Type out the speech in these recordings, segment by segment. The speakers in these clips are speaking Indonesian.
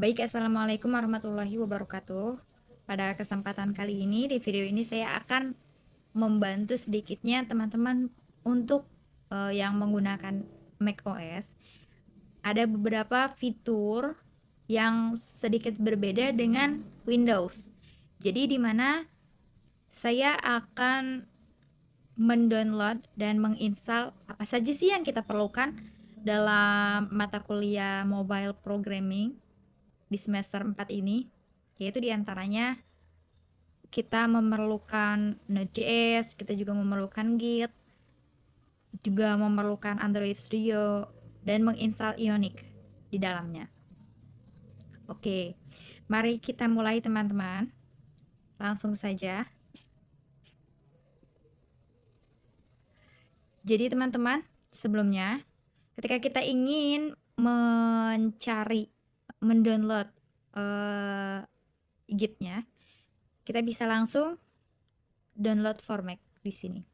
Baik, assalamualaikum warahmatullahi wabarakatuh. Pada kesempatan kali ini, di video ini saya akan membantu sedikitnya teman-teman untuk yang menggunakan macOS. Ada beberapa fitur yang sedikit berbeda dengan Windows. Jadi di mana saya akan mendownload dan menginstal apa saja sih yang kita perlukan dalam mata kuliah mobile programming di semester 4 ini, yaitu diantaranya kita memerlukan Node.js, kita juga memerlukan Git, juga memerlukan Android Studio, dan menginstal Ionic di dalamnya. Oke, mari kita mulai teman-teman. Langsung saja. Jadi teman-teman, sebelumnya ketika kita ingin mendownload Git-nya, kita bisa langsung download for Mac di sini.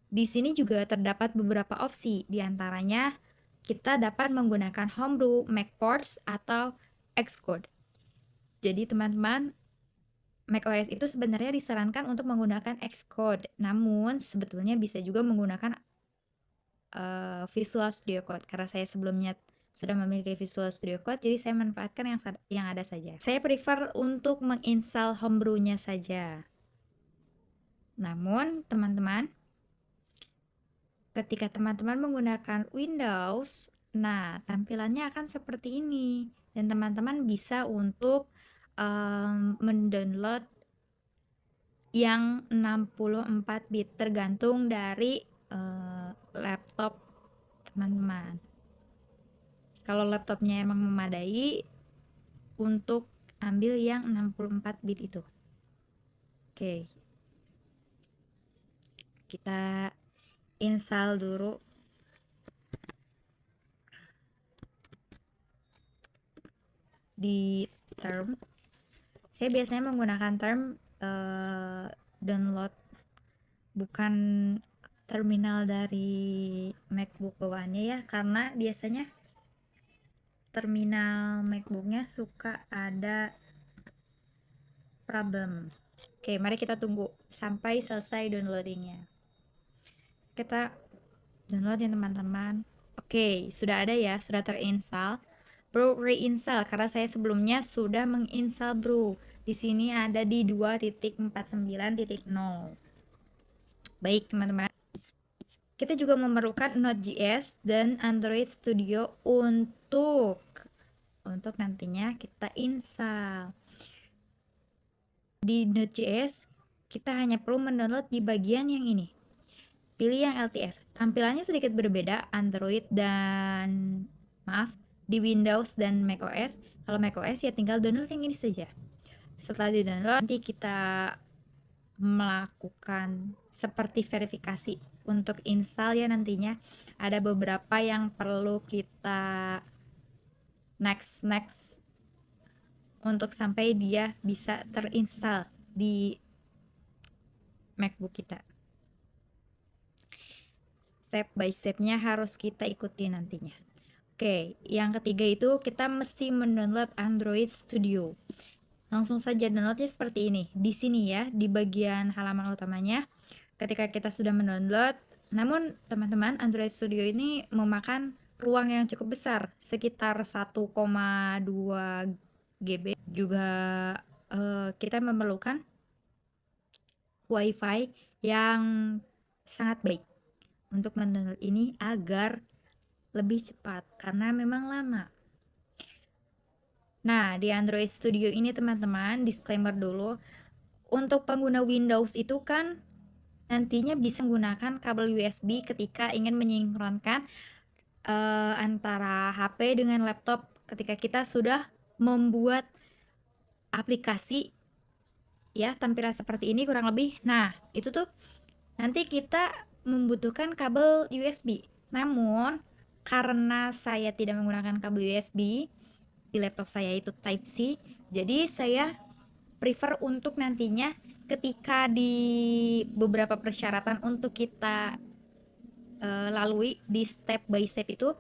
Di sini juga terdapat beberapa opsi, diantaranya kita dapat menggunakan Homebrew, MacPorts, atau Xcode. Jadi teman-teman, macOS itu sebenarnya disarankan untuk menggunakan Xcode, namun sebetulnya bisa juga menggunakan Visual Studio Code, karena saya sebelumnya sudah memiliki Visual Studio Code, jadi saya manfaatkan yang ada saja. Saya prefer untuk menginstal Homebrew-nya saja. Namun teman-teman, ketika teman-teman menggunakan Windows, nah tampilannya akan seperti ini, dan teman-teman bisa untuk mendownload yang 64 bit tergantung dari laptop teman-teman. Kalau laptopnya emang memadai untuk ambil yang 64 bit itu. Oke, kita install dulu. Di term, saya biasanya menggunakan term download, bukan terminal dari MacBook bawaannya ya, karena biasanya terminal MacBooknya suka ada problem. Oke, mari kita tunggu sampai selesai downloadingnya. Kita download ya teman-teman. Oke, sudah ada ya, sudah terinstall. Bro reinstall karena saya sebelumnya sudah menginstal Bro. Di sini ada di 2.49.0. Baik teman-teman, kita juga memerlukan Node.js dan Android Studio untuk nantinya kita install. Di Node.js kita hanya perlu mendownload di bagian yang ini. Pilih yang LTS. Tampilannya sedikit berbeda Android dan di Windows dan macOS. Kalau macOS ya tinggal download yang ini saja. Setelah di download, nanti kita melakukan seperti verifikasi untuk install ya, nantinya ada beberapa yang perlu kita next untuk sampai dia bisa terinstall di MacBook kita. Step by stepnya harus kita ikuti nantinya. Oke, yang ketiga itu kita mesti mendownload Android Studio. Langsung saja downloadnya seperti ini. Di sini ya, di bagian halaman utamanya. Ketika kita sudah mendownload, namun teman-teman, Android Studio ini memakan ruang yang cukup besar, sekitar 1,2 GB. Juga kita memerlukan WiFi yang sangat baik untuk mendownload ini agar lebih cepat, karena memang lama. Nah, di Android Studio ini teman-teman, disclaimer dulu, untuk pengguna Windows itu kan nantinya bisa menggunakan kabel USB ketika ingin menyinkronkan antara HP dengan laptop ketika kita sudah membuat aplikasi ya, tampilan seperti ini kurang lebih. Nah, itu tuh nanti kita membutuhkan kabel USB. Namun karena saya tidak menggunakan kabel USB di laptop saya itu Type C, jadi saya prefer untuk nantinya ketika di beberapa persyaratan untuk kita lalui di step by step itu,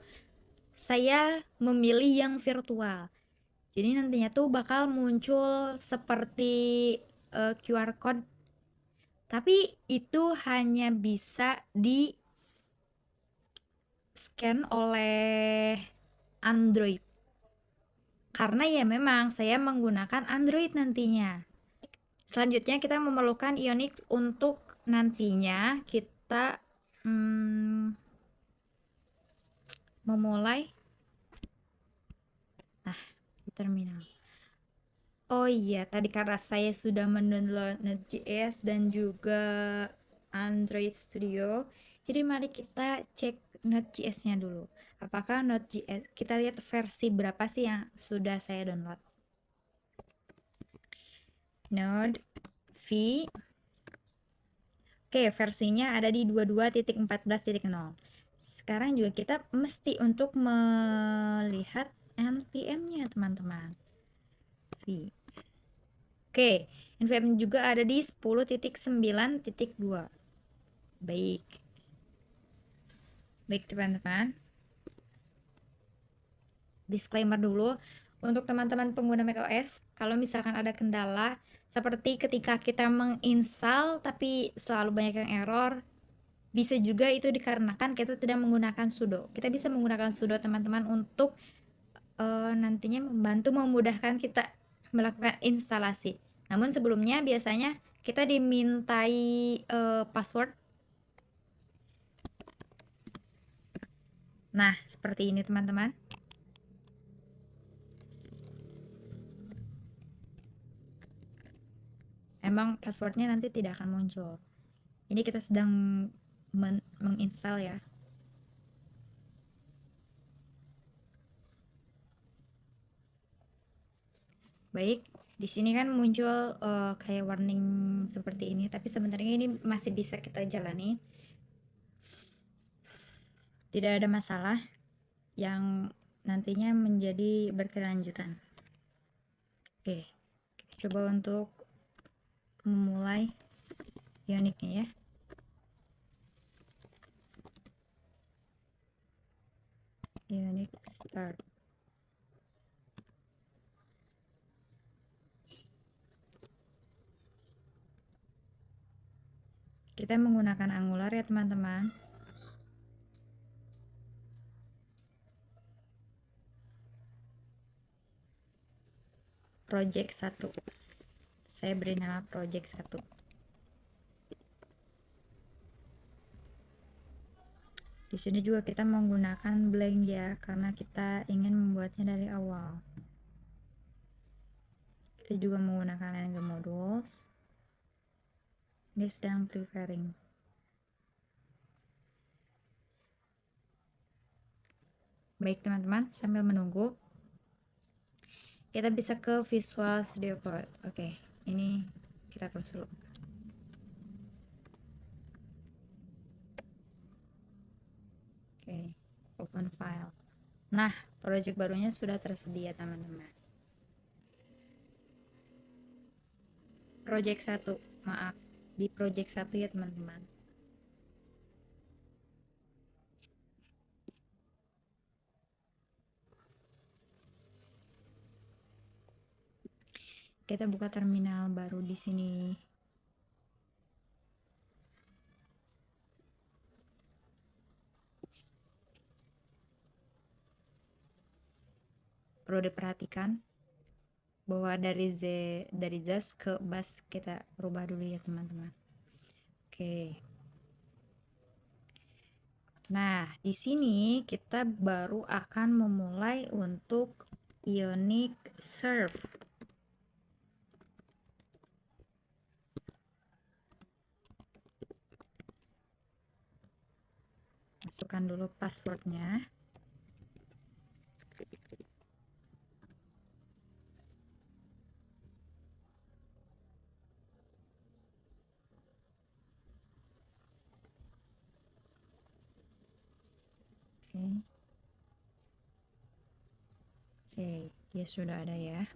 saya memilih yang virtual. Jadi nantinya tuh bakal muncul seperti QR code, tapi itu hanya bisa di scan oleh Android. Karena ya memang saya menggunakan Android nantinya. Selanjutnya kita memerlukan Ionix untuk nantinya kita hmm, memulai di terminal. Oh iya, tadi karena saya sudah mendownload Node.js dan juga Android Studio, jadi mari kita cek Node.js-nya dulu. Apakah Node.js, kita lihat versi berapa sih yang sudah saya download. Node v. Oke, versinya ada di 22.14.0. Sekarang juga kita mesti untuk melihat npm-nya, teman-teman. V. Oke, npm juga ada di 10.9.2. Baik. Baik, teman-teman. Disclaimer dulu untuk teman-teman pengguna macOS, kalau misalkan ada kendala seperti ketika kita menginstal tapi selalu banyak yang error, bisa juga itu dikarenakan kita tidak menggunakan sudo. Kita bisa menggunakan sudo, teman-teman, untuk nantinya membantu memudahkan kita melakukan instalasi. Namun sebelumnya biasanya kita dimintai password. Nah, seperti ini, teman-teman. Emang passwordnya nanti tidak akan muncul. Ini kita sedang menginstal ya. Baik, di sini kan muncul kayak warning seperti ini, tapi sebenarnya ini masih bisa kita jalani. Tidak ada masalah yang nantinya menjadi berkelanjutan. Oke, kita coba untuk memulai Ionix-nya ya. Ionix start. Kita menggunakan Angular ya, teman-teman. Project 1. Saya beri nama project 1. Di sini juga kita menggunakan blank ya, karena kita ingin membuatnya dari awal. Kita juga menggunakan ng modules. Ini sedang preparing. Baik, teman-teman, sambil menunggu kita bisa ke Visual Studio Code. Oke, ini kita close dulu. Oke, open file. Nah, project barunya sudah tersedia, teman-teman. Project 1, maaf, di project 1 ya, teman-teman. Kita buka terminal baru di sini. Perlu diperhatikan bahwa dari ZAS ke bus kita rubah dulu ya, teman-teman. Oke. Nah, di sini kita baru akan memulai untuk Ionix Serve. Masukkan dulu passwordnya. Oke. Oke, dia sudah ada ya.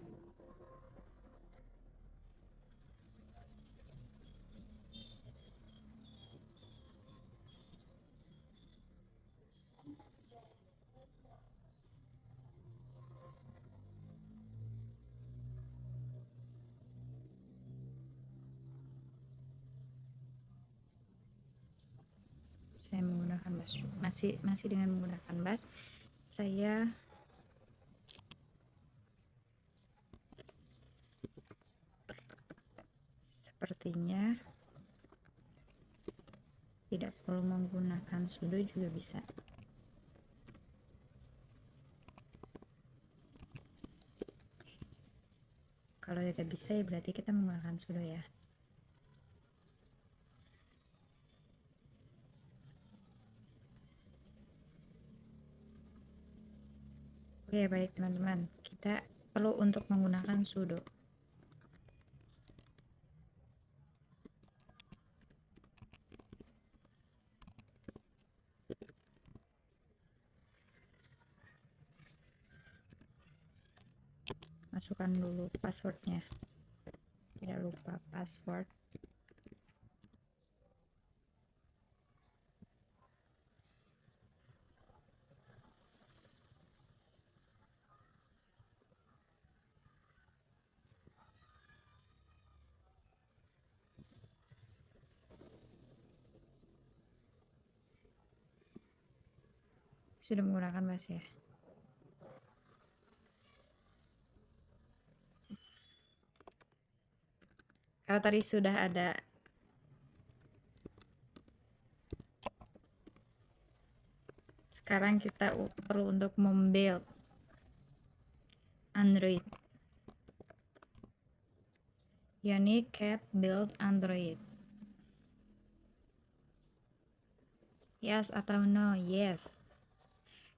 Saya menggunakan bass, masih dengan menggunakan bass. Saya sepertinya tidak perlu menggunakan sudo juga bisa. Kalau tidak bisa ya berarti kita menggunakan sudo ya. Oke, baik teman-teman, kita perlu untuk menggunakan sudo. Masukkan dulu passwordnya, tidak lupa password. Sudah menggunakan bass ya. Karena tadi sudah ada sekarang kita perlu untuk membuild Android. Unique cat build Android. Yes atau no? Yes.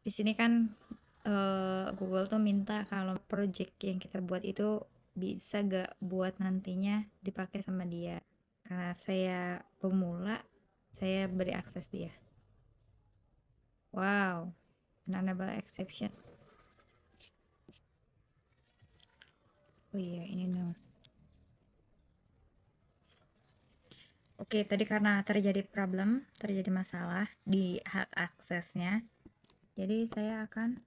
Di sini kan Google tuh minta kalau project yang kita buat itu bisa gak buat nantinya dipakai sama dia. Karena saya pemula, saya beri akses dia. Wow, enable exception. Oh iya, ini no. Oke, tadi karena terjadi masalah di hak aksesnya. Jadi saya akan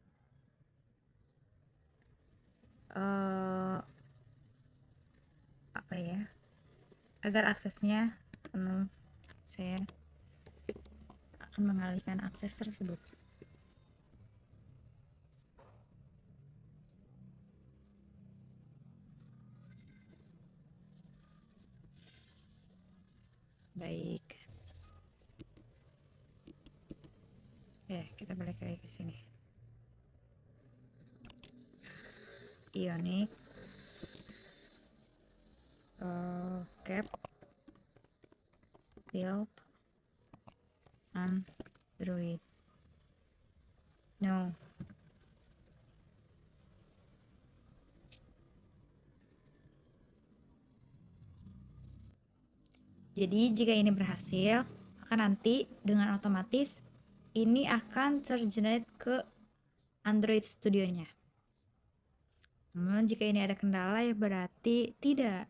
apa ya? Agar aksesnya penuh, saya akan mengalihkan akses tersebut. Baik. Kita balik lagi ke sini. Ionic cap build Android. No. Jadi jika ini berhasil, maka nanti dengan otomatis ini akan tergenerate ke Android Studio-nya. Namun jika ini ada kendala ya berarti tidak.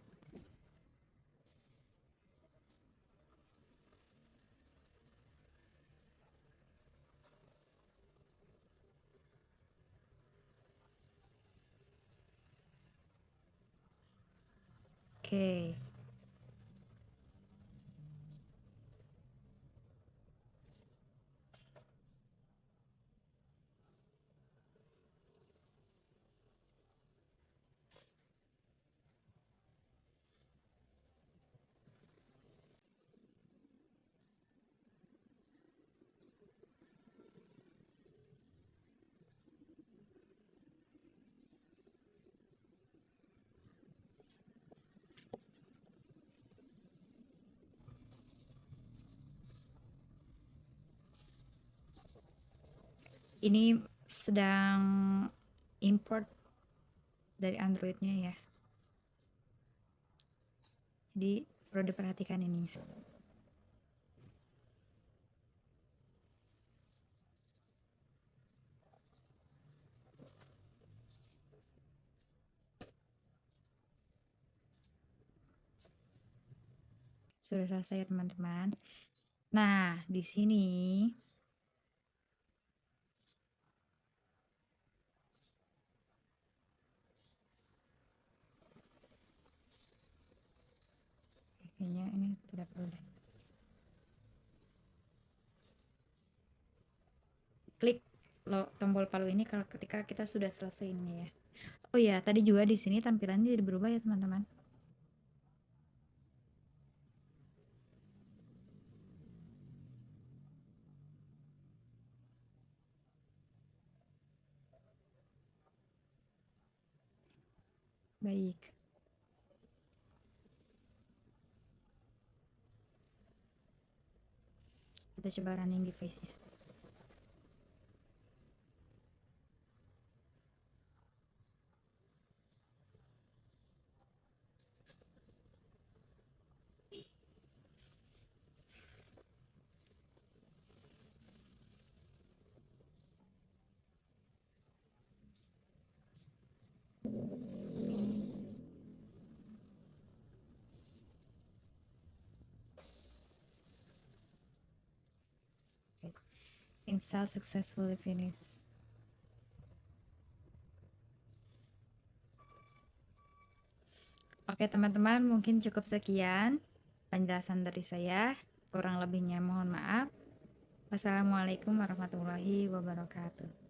Oke. Ini sedang import dari Android-nya ya. Jadi perlu diperhatikan ininya. Sudah selesai ya teman-teman. Nah, di sini kayaknya ini tidak perlu deh. klik tombol palu ini kalau ketika kita sudah selesai ini ya. Oh ya, tadi juga di sini tampilannya jadi berubah ya teman-teman. Baik. Kita coba running device-nya. Install successfully finish. Oke teman-teman, mungkin cukup sekian penjelasan dari saya. Kurang lebihnya mohon maaf. Wassalamualaikum warahmatullahi wabarakatuh.